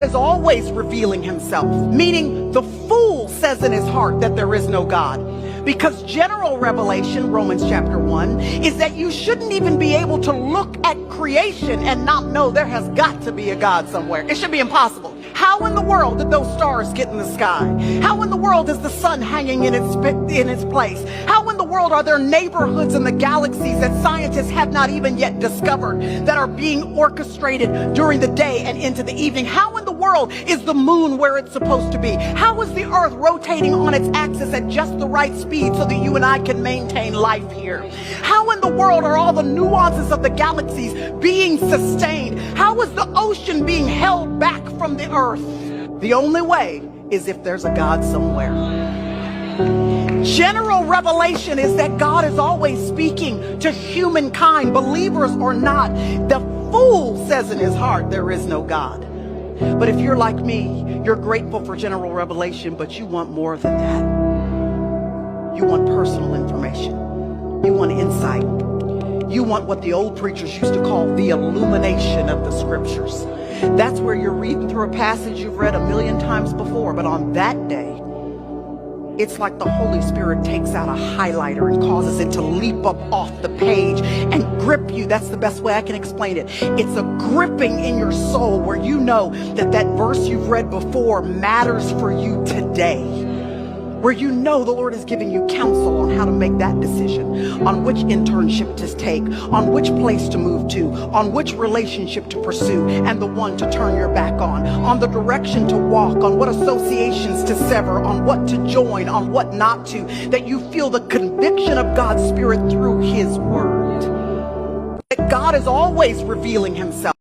Is always revealing himself, meaning the fool says in his heart that there is no God. Because general revelation, Romans chapter 1, is that you shouldn't even be able to look at creation and not know there has got to be a God somewhere. It should be impossible. How in the world did those stars get in the sky? How in the world is the sun hanging in its place? How in the world are there neighborhoods in the galaxies that scientists have not even yet discovered that are being orchestrated during the day and into the evening? How in the world is the moon where it's supposed to be? How is the earth rotating on its axis at just the right speed so that you and I can maintain life here? How in the world are all the nuances of the galaxies being sustained? How is the ocean being held back from the earth? The only way is if there's a God somewhere. General revelation is that God is always speaking to humankind, believers or not. The fool says in his heart there is no God. But if you're like me, you're grateful for general revelation, but you want more than that. You want personal information. You want insight. You want what the old preachers used to call the illumination of the scriptures. That's where you're reading through a passage you've read 1,000,000 times before, but on that day, it's like the Holy Spirit takes out a highlighter and causes it to leap up off the page and grip you. That's the best way I can explain it. It's a gripping in your soul where you know that that verse you've read before matters for you today. Where you know the Lord is giving you counsel on how to make that decision, on which internship to take, on which place to move to, on which relationship to pursue, and the one to turn your back on the direction to walk, on what associations to sever, on what to join, on what not to, that you feel the conviction of God's Spirit through His Word. That God is always revealing Himself.